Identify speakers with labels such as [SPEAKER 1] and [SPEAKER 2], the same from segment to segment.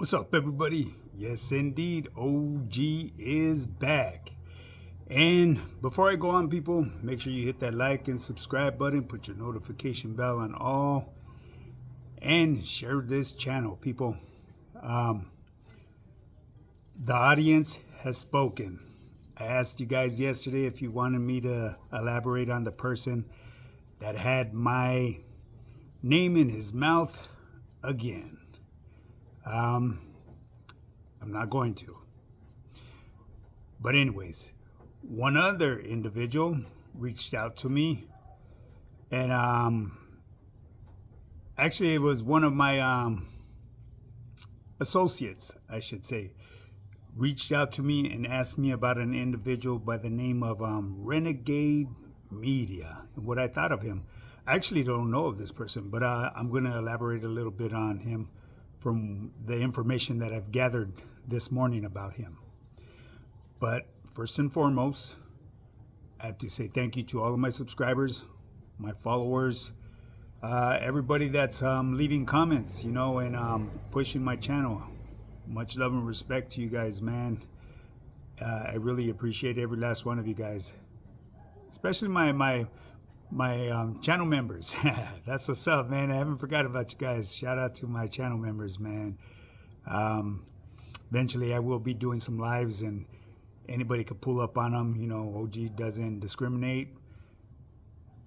[SPEAKER 1] What's up, everybody? Yes, indeed, OG is back. And before I go on, people, make sure you hit that like and subscribe button, put your notification bell on all, and share this channel, people. The audience has spoken. I asked you guys yesterday if you wanted me to elaborate on the person that had my name in his mouth again. I'm not going to. But anyways, one other individual reached out to me, and actually it was one of my associates, I should say, reached out to me and asked me about an individual by the name of Renegade Media and what I thought of him. I actually don't know of this person, but I'm going to elaborate a little bit on him from the information that I've gathered this morning about him. But first and foremost, I have to say thank you to all of my subscribers, my followers, everybody that's leaving comments, and pushing my channel. Much love and respect to you guys, man. I really appreciate every last one of you guys, especially my channel members. That's what's up, man. I haven't forgot about you guys. Shout out to my channel members, man. Eventually I will be doing some lives and anybody could pull up on them. OG doesn't discriminate,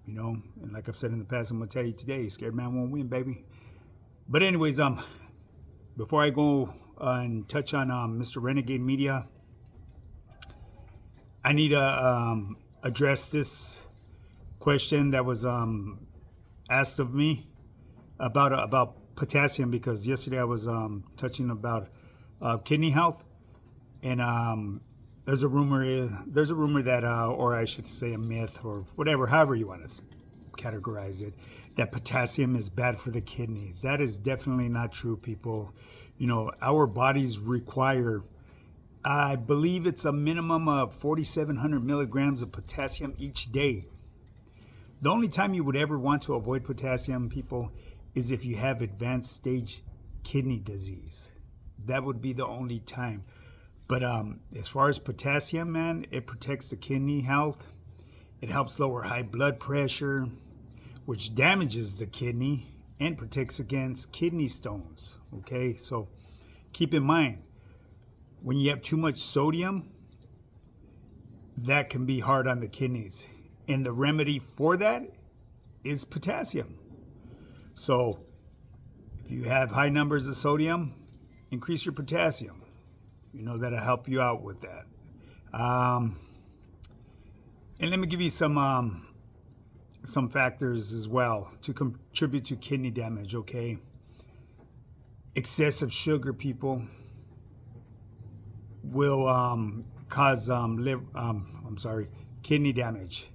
[SPEAKER 1] and like I've said in the past, I'm gonna tell you today, scared man won't win, baby. But anyways, before I go and touch on Mr. Renegade Media, I need to address this question that was asked of me about potassium, because yesterday I was touching about kidney health, and there's a rumor that, or I should say a myth, or whatever, however you want to categorize it, that potassium is bad for the kidneys. That is definitely not true, people. Our bodies require, I believe it's a minimum of 4,700 milligrams of potassium each day. The only time you would ever want to avoid potassium, people, is if you have advanced stage kidney disease. That would be the only time. But as far as potassium, man, it protects the kidney health. It helps lower high blood pressure, which damages the kidney and protects against kidney stones. Okay, so keep in mind, when you have too much sodium, that can be hard on the kidneys. And the remedy for that is potassium. So if you have high numbers of sodium, increase your potassium. That'll help you out with that. And let me give you some factors as well to contribute to kidney damage, okay? Excessive sugar, people, will cause kidney damage.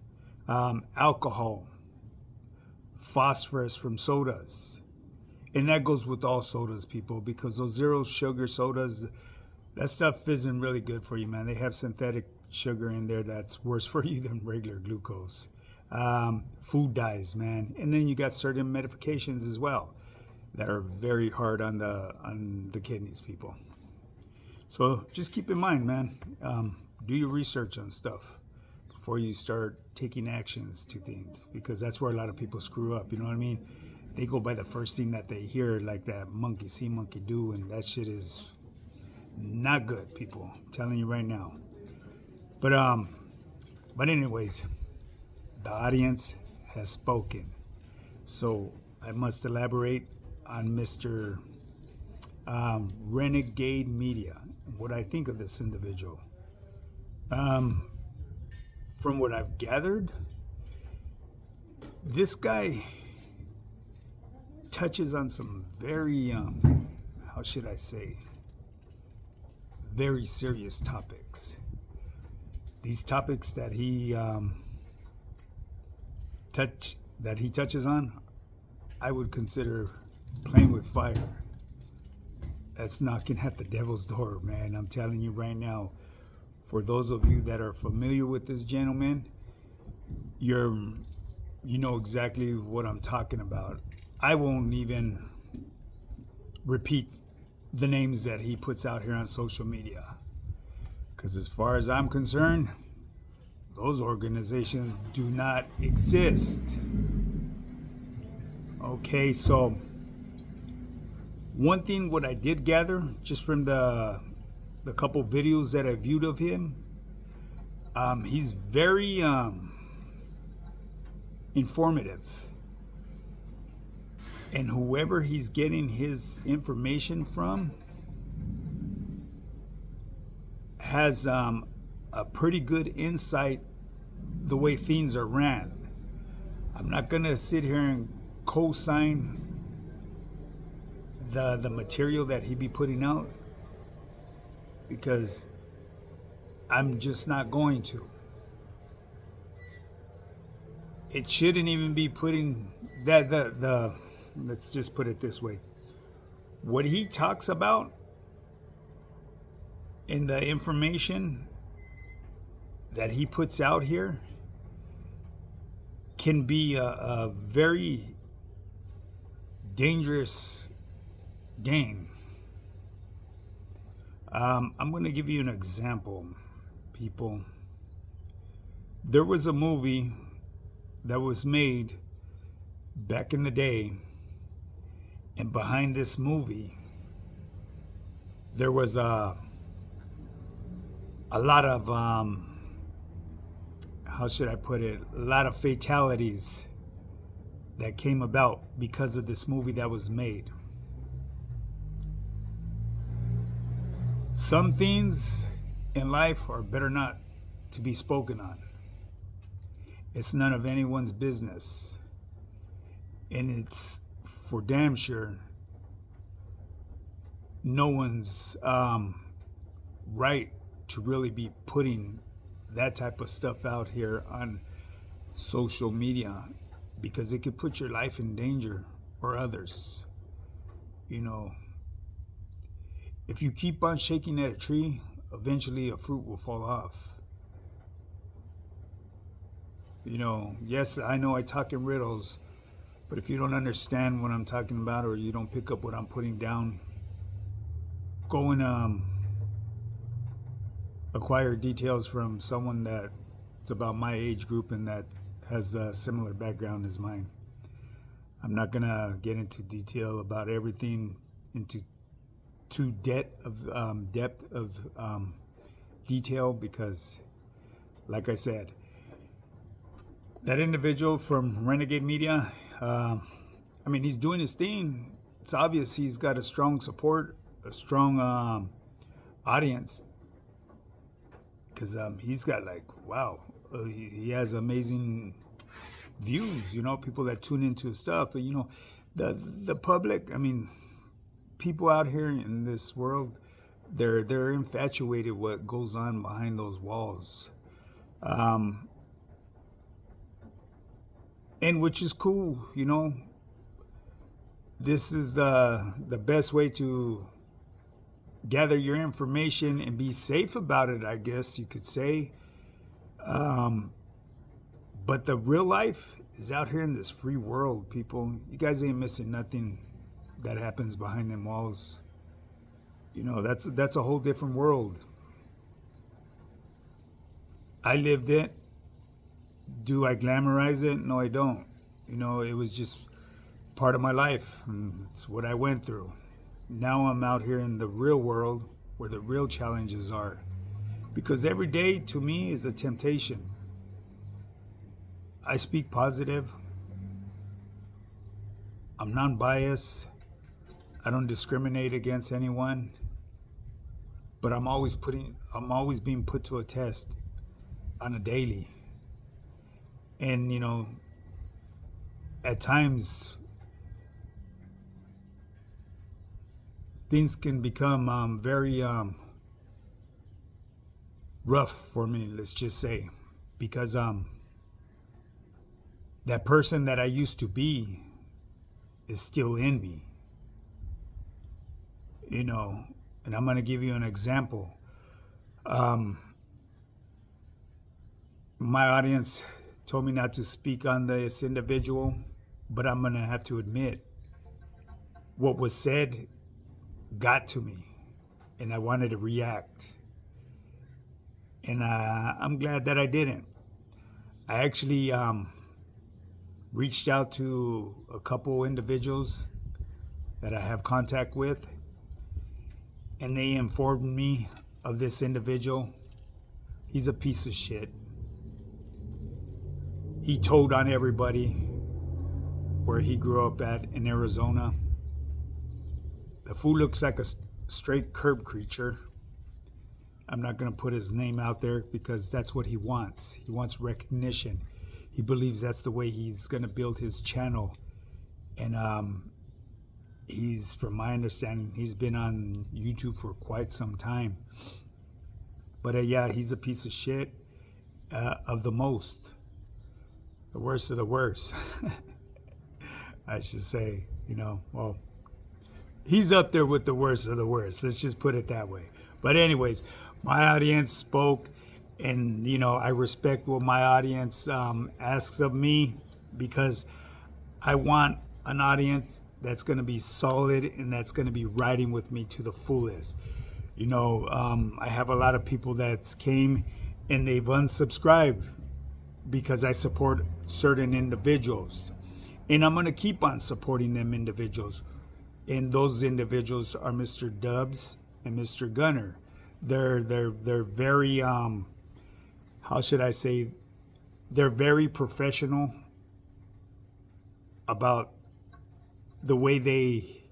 [SPEAKER 1] Alcohol, phosphorus from sodas, and that goes with all sodas, people, because those zero sugar sodas, that stuff isn't really good for you, man. They have synthetic sugar in there that's worse for you than regular glucose. Food dyes, man, and then you got certain medications as well that are very hard on the kidneys, people. So just keep in mind, man, do your research on stuff before you start taking actions to things, because that's where a lot of people screw up. You know what I mean? They go by the first thing that they hear, like that monkey see, monkey do, and that shit is not good, people. I'm telling you right now. But anyways, the audience has spoken, so I must elaborate on Mr. Renegade Media and what I think of this individual. From what I've gathered, this guy touches on some very, how should I say, very serious topics. These topics that he touches on, I would consider playing with fire. That's knocking at the devil's door, man. I'm telling you right now. For those of you that are familiar with this gentleman, you know exactly what I'm talking about. I won't even repeat the names that he puts out here on social media. Because as far as I'm concerned, those organizations do not exist. Okay, so one thing what I did gather just from the couple videos that I viewed of him, he's very informative. And whoever he's getting his information from has a pretty good insight the way things are ran. I'm not gonna sit here and co-sign the material that he be putting out, because I'm just not going to. It shouldn't even be putting that the let's just put it this way. What he talks about in the information that he puts out here can be a very dangerous game. I'm going to give you an example, people. There was a movie that was made back in the day, and behind this movie there was a lot of how should I put it, a lot of fatalities that came about because of this movie that was made. Some things in life are better not to be spoken on. It's none of anyone's business. And it's for damn sure no one's right to really be putting that type of stuff out here on social media, because it could put your life in danger or others. You know, if you keep on shaking at a tree, eventually a fruit will fall off. You know, yes, I know I talk in riddles, but if you don't understand what I'm talking about, or you don't pick up what I'm putting down, go and acquire details from someone that's about my age group and that has a similar background as mine. I'm not gonna get into detail about everything into too depth of detail, because, like I said, that individual from Renegade Media, I mean, he's doing his thing. It's obvious he's got a strong support, a strong audience, because he's got, like, wow, he has amazing views, you know, people that tune into his stuff. But, you know, the public, I mean, people out here in this world, they're infatuated what goes on behind those walls. And which is cool, you know. This is the best way to gather your information and be safe about it, I guess you could say. But the real life is out here in this free world, people. You guys ain't missing nothing that happens behind them walls. You know, that's a whole different world. I lived it. Do I glamorize it? No, I don't. You know, it was just part of my life. And it's what I went through. Now I'm out here in the real world where the real challenges are. Because every day to me is a temptation. I speak positive. I'm non-biased. I don't discriminate against anyone. But I'm always being put to a test on a daily. And, you know, at times things can become very rough for me, let's just say, because that person that I used to be is still in me, you know. And I'm going to give you an example. My audience told me not to speak on this individual, but I'm going to have to admit what was said got to me, and I wanted to react. And I'm glad that I didn't. I actually reached out to a couple individuals that I have contact with, and they informed me of this individual. He's a piece of shit. He told on everybody where he grew up at in Arizona. The fool looks like a straight curb creature. I'm not going to put his name out there because that's what he wants. He wants recognition. He believes that's the way he's going to build his channel. And he's, from my understanding, he's been on YouTube for quite some time. But yeah, he's a piece of shit of the most. The worst of the worst. I should say, well, he's up there with the worst of the worst. Let's just put it that way. But anyways, my audience spoke, and, I respect what my audience asks of me, because I want an audience that's going to be solid and that's going to be riding with me to the fullest. I have a lot of people that came and they've unsubscribed because I support certain individuals. And I'm going to keep on supporting them individuals. And those individuals are Mr. Dubs and Mr. Gunner. They're very, how should I say, they're very professional about the way they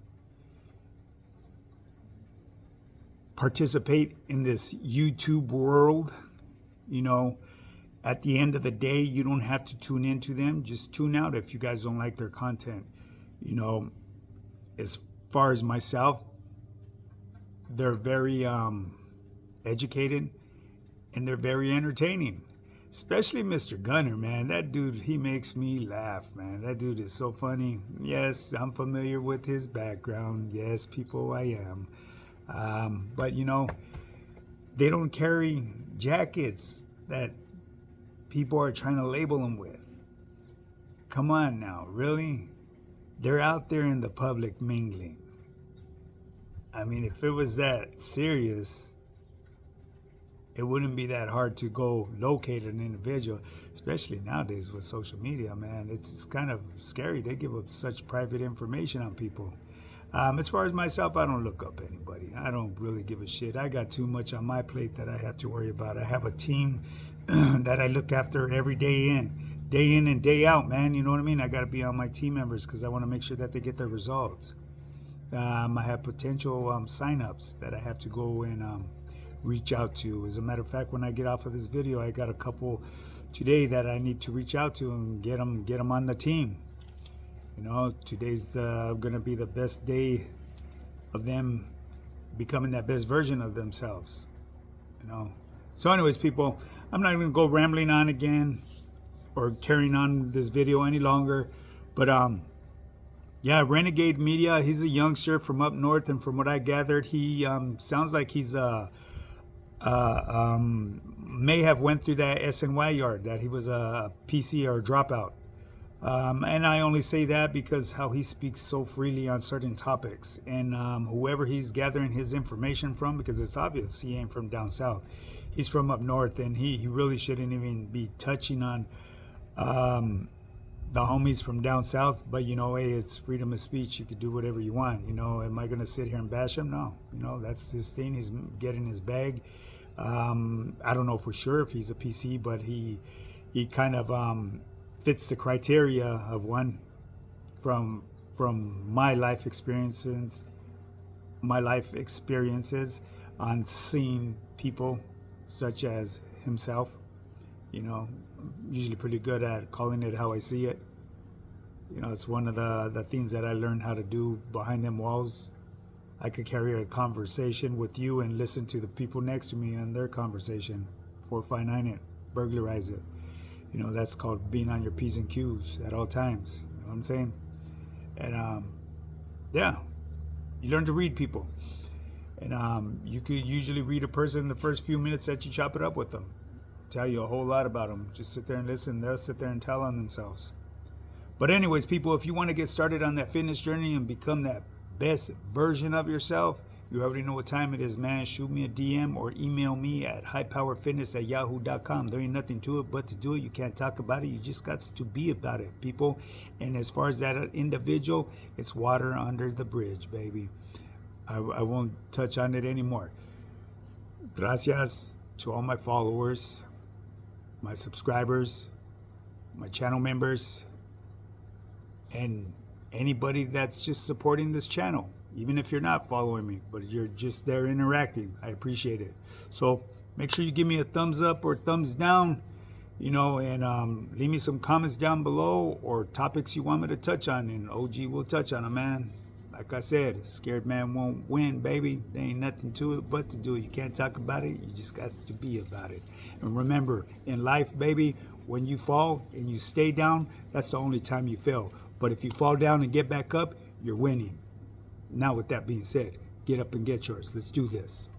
[SPEAKER 1] participate in this YouTube world. At the end of the day, you don't have to tune into them. Just tune out if you guys don't like their content. As far as myself, they're very educated and they're very entertaining. Especially Mr. Gunner, man. That dude, he makes me laugh, man. That dude is so funny. Yes, I'm familiar with his background. Yes, people, I am. But, they don't carry jackets that people are trying to label them with. Come on now, really? They're out there in the public mingling. I mean, if it was that serious, it wouldn't be that hard to go locate an individual, especially nowadays with social media, man. It's kind of scary. They give up such private information on people. As far as myself, I don't look up anybody. I don't really give a shit. I got too much on my plate that I have to worry about. I have a team that I look after every day in and day out, man. You know what I mean? I got to be on my team members because I want to make sure that they get their results. I have potential signups that I have to go and reach out to. As a matter of fact, when I get off of this video, I got a couple today that I need to reach out to and get them on the team. Today's going to be the best day of them becoming that best version of themselves. So anyways, people, I'm not going to go rambling on again or carrying on this video any longer. But yeah, Renegade Media, he's a youngster from up north, and from what I gathered, he sounds like he's may have went through that SNY yard, that he was a PC or a dropout. And I only say that because how he speaks so freely on certain topics, and whoever he's gathering his information from, because it's obvious he ain't from down south, he's from up north, and he really shouldn't even be touching on the homies from down south. But hey, it's freedom of speech. You could do whatever you want. Am I gonna sit here and bash him? No. That's his thing. He's getting his bag. I don't know for sure if he's a PC, but he kind of fits the criteria of one from my life experiences on seeing people such as himself. Usually pretty good at calling it how I see it. It's one of the things that I learned how to do behind them walls. I could carry a conversation with you and listen to the people next to me and their conversation, 459 it, burglarize it. That's called being on your P's and Q's at all times. You know what I'm saying? And yeah, you learn to read people. And you could usually read a person the first few minutes that you chop it up with them. Tell you a whole lot about them. Just sit there and listen. They'll sit there and tell on themselves. But anyways, people, if you want to get started on that fitness journey and become that best version of yourself, you already know what time it is, man. Shoot me a DM or email me at highpowerfitness@yahoo.com. There ain't nothing to it but to do it. You can't talk about it. You just got to be about it, people. And as far as that individual, it's water under the bridge, baby. I won't touch on it anymore. Gracias to all my followers, my subscribers, my channel members, and anybody that's just supporting this channel. Even if you're not following me, but you're just there interacting, I appreciate it. So make sure you give me a thumbs up or thumbs down, and leave me some comments down below or topics you want me to touch on, and OG will touch on them, man. Like I said, scared man won't win, baby. There ain't nothing to it but to do it. You can't talk about it. You just got to be about it. And remember, in life, baby, when you fall and you stay down, that's the only time you fail. But if you fall down and get back up, you're winning. Now, with that being said, get up and get yours. Let's do this.